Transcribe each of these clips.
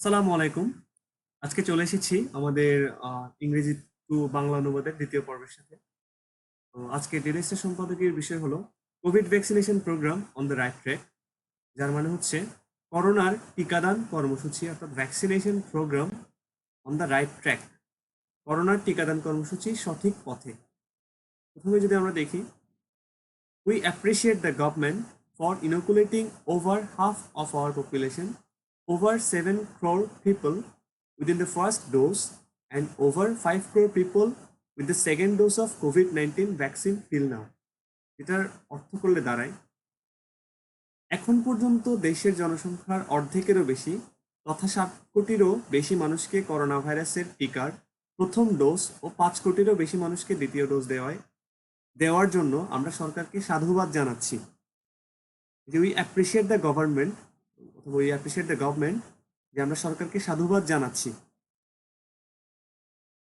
সালামু আলাইকুম। আজকে চলে এসেছি আমাদের ইংরেজি টু বাংলা অনুবাদের দ্বিতীয় পর্বের সাথে। তো আজকে ডেলিস্টের সম্পাদকীয় বিষয় হলো covid vaccination program on the right track, যার মানে হচ্ছে করোনার টিকাদান কর্মসূচি অর্থাৎ vaccination program on the right track, করোনার টিকাদান কর্মসূচি সঠিক পথে। প্রথমে যদি আমরা দেখি, we appreciate the government for inoculating over half of our population, over 7 crore people within the first dose, and over 5 crore people with the second dose of COVID-19 vaccine till now. এটার অর্থ করলে দাঁড়ায়, এখন পর্যন্ত দেশের জনসংখ্যার অর্ধেকেরও বেশি তথা 7 কোটিরও বেশি মানুষকে করোনা ভাইরাসের টিকার প্রথম ডোজ ও 5 কোটিরও বেশি মানুষকে দ্বিতীয় ডোজ দেওয়ার জন্য আমরা সরকারকে সাধুবাদ জানাচ্ছি। যে উই অ্যাপ্রিসিয়েট দ্য গভর্নমেন্ট অথবা উই অ্যাপ্রিসিয়েট দ্য গভর্নমেন্ট, যে আমরা সরকারকে সাধুবাদ জানাচ্ছি।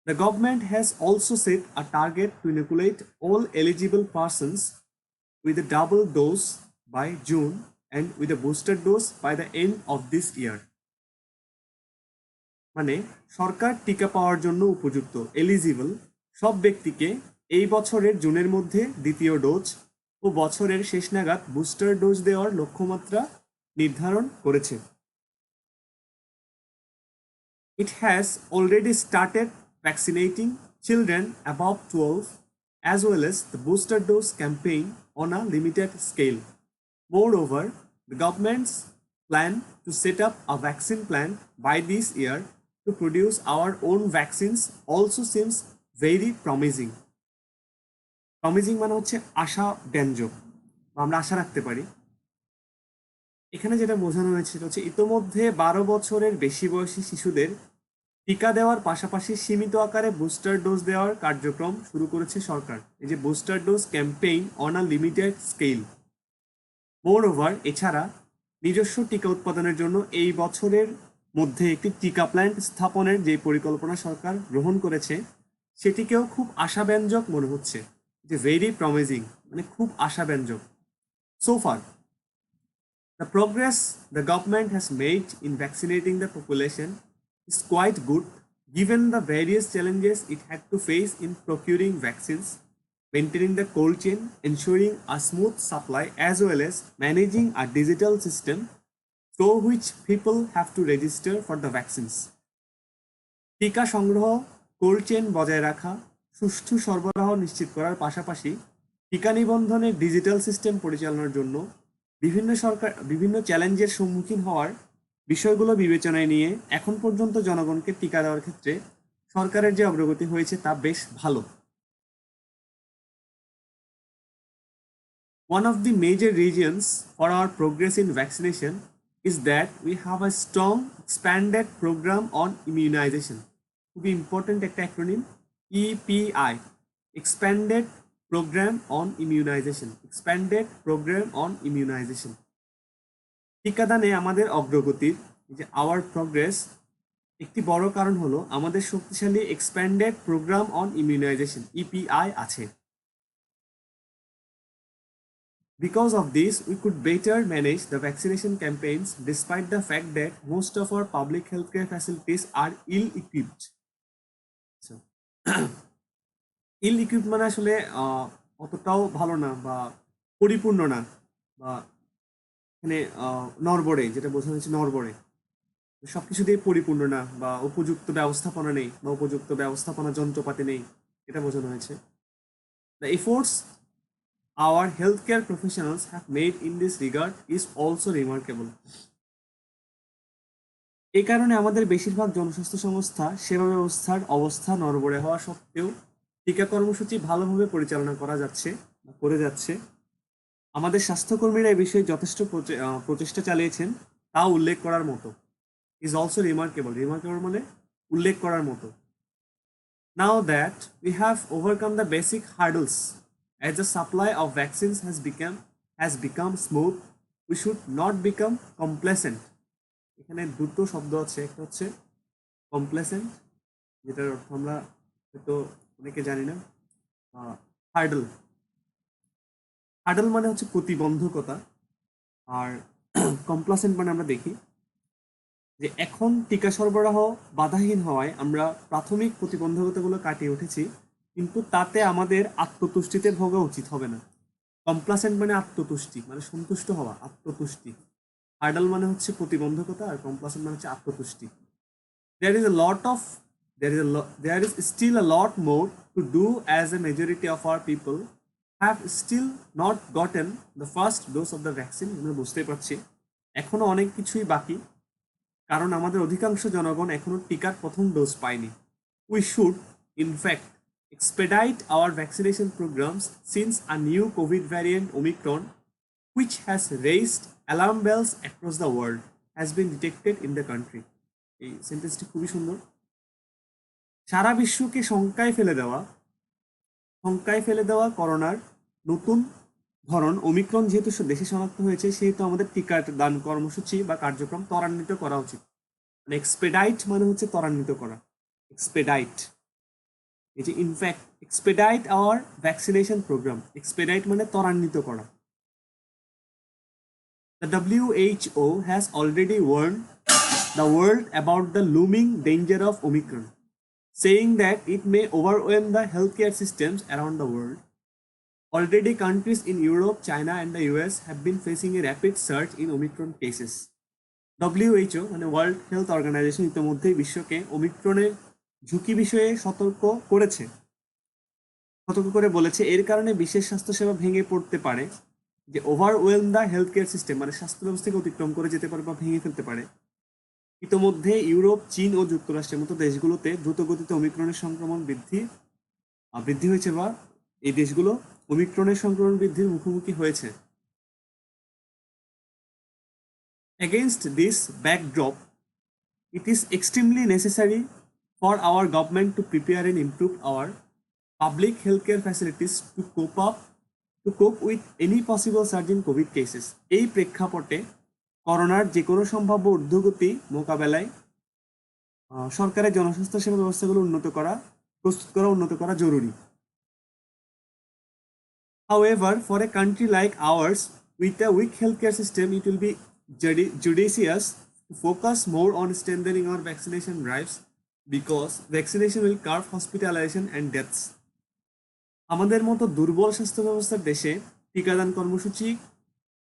The government has also set a target to inoculate all eligible persons with a double dose by June and with a booster dose by the end of this year. মানে সরকার টিকা পাওয়ার জন্য উপযুক্ত eligible সব ব্যক্তিকে এই বছরের জুনের মধ্যে দ্বিতীয় ডোজ ও বছরের শেষ নাগাদ বুস্টার ডোজ দেওয়ার লক্ষ্যমাত্রা নির্ধারণ করেছে। It has already started vaccinating children above 12 as well as the booster dose campaign on a limited scale. Moreover, the government's plan to set up a vaccine plant by this year to produce our own vaccines also seems very promising. Promising মানে হচ্ছে আশা ব্যঞ্জক বা আমরা আশা রাখতে পারি। এখানে যেটা বোঝানো হয়েছে সেটা হচ্ছে ইতোমধ্যে 12 বছরের বেশি বয়সী শিশুদের টিকা দেওয়ার পাশাপাশি সীমিত আকারে বুস্টার ডোজ দেওয়ার কার্যক্রম শুরু করেছে সরকার, এই যে booster dose campaign on a limited scale. More over, এছাড়া নিজস্ব টিকা উৎপাদনের জন্য এই বছরের মধ্যে একটি টিকা প্ল্যান্ট স্থাপনের যে পরিকল্পনা সরকার গ্রহণ করেছে সেটিকেও খুব আশাব্যঞ্জক মনে হচ্ছে, যে ভেরি প্রমিজিং মানে খুব আশাব্যঞ্জক। So far the progress the government has made in vaccinating the population is quite good given the various challenges it had to face in procuring vaccines, maintaining the cold chain, ensuring a smooth supply, as well as managing a digital system through which people have to register for the vaccines. টিকা সংগ্রহ, cold chain বজায় রাখা, সুষ্ঠু সরবরাহ নিশ্চিত করার পাশাপাশি টিকা নিবন্ধনের ডিজিটাল সিস্টেম পরিচালনার জন্য বিভিন্ন চ্যালেঞ্জের সম্মুখীন হওয়ার বিষয়গুলো বিবেচনায় নিয়ে এখন পর্যন্ত জনগণকে টিকা দেওয়ার ক্ষেত্রে সরকারের যে অগ্রগতি হয়েছে তা বেশ ভালো। One of the major reasons for our progress in vaccination is that we have a strong expanded program on immunization. খুবই ইম্পর্টেন্ট একটা acronym, EPI, expanded program on immunization, expanded program on immunization. টিকাদানে আমাদের অগ্রগতির যে hour progress একটি বড় কারণ হলো আমাদের শক্তিশালী expanded programme on immunisation EPI আছে। Because of this, we could better manage the vaccination campaigns despite the fact that most of our public healthcare facilities are ill-equipped. So, ill-equipped মানে আসলে অতটাও ভালো না বা পরিপূর্ণ না, বা এখানে নড়বড়ে, যেটা বোঝানো হচ্ছে নড়বড়ে, সবকিছু দিয়ে পরিপূর্ণ না বা উপযুক্ত ব্যবস্থাপনা নেই বা উপযুক্ত ব্যবস্থাপনা যন্ত্রপাতি নেই, এটা বোঝানো হয়েছে। The efforts our healthcare professionals have made in this regard is also remarkable. এই কারণে আমাদের বেশিরভাগ জনস্বাস্থ্য সংস্থা সেবা ব্যবস্থার অবস্থা নড়বড়ে হওয়া সত্ত্বেও টিকা কর্মসূচি ভালোভাবে পরিচালনা করে যাচ্ছে। আমাদের স্বাস্থ্যকর্মীরা এই বিষয়ে যথেষ্ট প্রচেষ্টা চালিয়েছেন, তা উল্লেখ করার মতো। is also remarkable. Remarkable মানে উল্লেখ করার মতো। Now that we have overcome the basic hurdles as the supply of vaccines has become smooth, we should not become complacent. এখানে দুটো শব্দ আছে, একটা হচ্ছে কমপ্লেসেন্ট, যেটার অর্থ আমরা হয়তো অনেকে জানি না, হার্ডল। হার্ডল মানে হচ্ছে প্রতিবন্ধকতা, আর কমপ্লাসেন্ট মানে আমরা দেখি যে এখন টিকা সরবরাহ বাধাহীন হওয়ায় আমরা প্রাথমিক প্রতিবন্ধকতাগুলো কাটিয়ে উঠেছি, কিন্তু তাতে আমাদের আত্মতুষ্টিতে ভোগা উচিত হবে না। কমপ্লাসেন্ট মানে আত্মতুষ্টি, মানে সন্তুষ্ট হওয়া, আত্মতুষ্টি। হার্ডাল মানে হচ্ছে প্রতিবন্ধকতা, আর কমপ্লাসেন্ট মানে হচ্ছে আত্মতুষ্টি। there is a lot of there is still a lot more to do, as a majority of our people have still not gotten the first dose of the vaccine. আমরা বুঝতেই পারছি এখনো অনেক কিছুই বাকি, কারণ আমাদের অধিকাংশ জনগণ এখনো টিকার প্রথম ডোজ পায়নি। We should in fact expedite our vaccination programs, since a new COVID variant Omicron, which has raised alarm bells across the world, has been detected in the country. এই সেন্টেন্সটি খুবই সুন্দর। সারা বিশ্বকে শঙ্কায় ফেলে দেওয়া করোনার নতুন ধরন ওমিক্রন যেহেতু দেশে শনাক্ত হয়েছে, সেহেতু আমাদের টিকা দান কর্মসূচি বা কার্যক্রম ত্বরান্বিত করা উচিত। মানে এক্সপেডাইট মানে হচ্ছে ত্বরান্বিত করা, এক্সপেডাইট। এই যে in fact expedite our vaccination programme, expedite মানে ত্বরান্বিত করা। The WHO has already warned the world about the looming danger of Omicron, saying that it may overwhelm the healthcare systems around the world. Already, countries in Europe, China, and the US have been facing a rapid surge in Omicron cases. WHO মানে world health organisation ইতিমধ্যেই বিশ্বকে ওমিক্রনের ঝুঁকি বিষয়ে সতর্ক করে বলেছে, এর কারণে বিশ্বের স্বাস্থ্যসেবা ভেঙে পড়তে পারে, যে overwhelm the health care system, মানে স্বাস্থ্য ব্যবস্থাকে অতিক্রম করে যেতে পারে বা ভেঙে ফেলতে পারে। ইতোমধ্যে ইউরোপ, চীন ও যুক্তরাষ্ট্রের মতো দেশগুলোতে দ্রুতগতিতে ওমিক্রনের সংক্রমণ বৃদ্ধি হয়েছে, বা এই দেশগুলো ওমিক্রনের সংক্রমণ বৃদ্ধির মুখোমুখি হয়েছে। Against this backdrop, it is extremely necessary for our government to prepare and improve our public healthcare facilities to cope with any possible surge in COVID cases. এই প্রেক্ষাপটে করোনার যে কোনো সম্ভাব্য ঊর্ধ্বগতি মোকাবেলায় সরকারের জনস্বাস্থ্য সেবা ব্যবস্থাগুলো উন্নত করা জরুরি। However, for a country like ours with a weak healthcare system, it will be judicious to focus more on strengthening our vaccination drives, because vaccination will curb hospitalization and deaths. আমাদের মতো দুর্বল স্বাস্থ্য ব্যবস্থার দেশে টিকাদান কর্মসূচি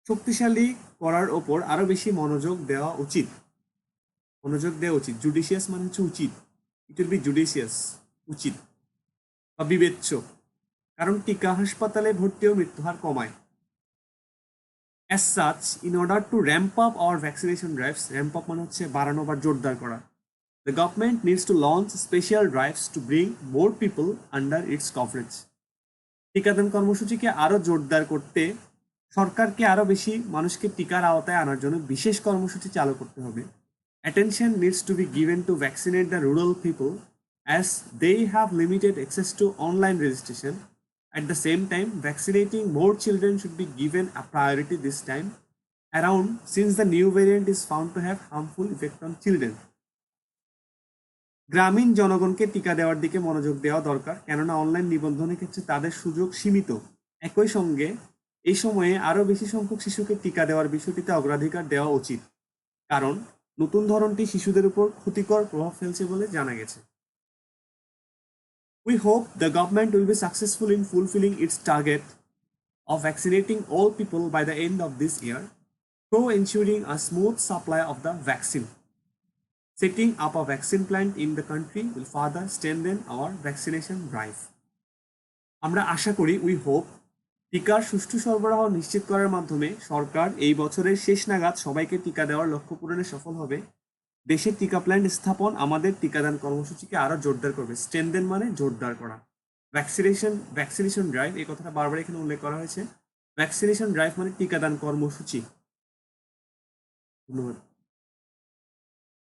শক্তিশালী করার ওপর আরো বেশি মনোযোগ দেওয়া উচিত। জুডিশিয়াস মানে হচ্ছে উচিত, ইট উইল বি জুডিশিয়াস, উচিত বা বিবেচ্য, কারণ টিকা হাসপাতালে ভর্তি ও মৃত্যুহার কমায়। As such, in order to ramp up our vaccination drives, ramp up মানে হচ্ছে বাড়ানো বা জোরদার করা, the government needs to launch special drives to bring more people under its coverage. টিকাদান কর্মসূচিকে আরো জোরদার করতে সরকারকে আরো বেশি মানুষকে টিকার আওতায় আনার জন্য বিশেষ কর্মসূচি চালু করতে হবে। Attention needs to be given to vaccinate the rural people, as they have limited access to online registration. At the same time, vaccinating more children should be given a priority this time around, since the new variant is found to have harmful effect on children. গ্রামীণ জনগণকে টিকা দেওয়ার দিকে মনোযোগ দেওয়া দরকার, কেননা online নিবন্ধনের ক্ষেত্রে তাদের সুযোগ সীমিত। একই সঙ্গে এই সময়ে আরো বেশি সংখ্যক শিশুকে টিকা দেওয়ার বিষয়টিতে অগ্রাধিকার দেওয়া উচিত, কারণ নতুন ধরনটি শিশুদের উপর ক্ষতিকর প্রভাব ফেলছে বলে জানা গেছে। We hope the government will be successful in fulfilling its target of vaccinating all people by the end of this year, through ensuring a smooth supply of the vaccine. Setting up a vaccine plant in the country will further strengthen our vaccination drive. আমরা আশা করি, we hope, টিকার সুষ্ঠু সরবরাহ নিশ্চিত করার মাধ্যমে সরকার এই বছরের শেষ নাগাদ সবাইকে টিকা দেওয়ার লক্ষ্য পূরণে সফল হবে। দেশের টিকা প্ল্যান্ট স্থাপন আমাদের টিকাদান কর্মসূচিকে আরো জোরদার করবে। স্ট্রেনদেন মানে জোরদার করা। ভ্যাকসিনেশন ড্রাইভ, এই কথাটা বারবার এখানে উল্লেখ করা হয়েছে। ভ্যাকসিনেশন ড্রাইভ মানে টিকাদান কর্মসূচি। ধন্যবাদ।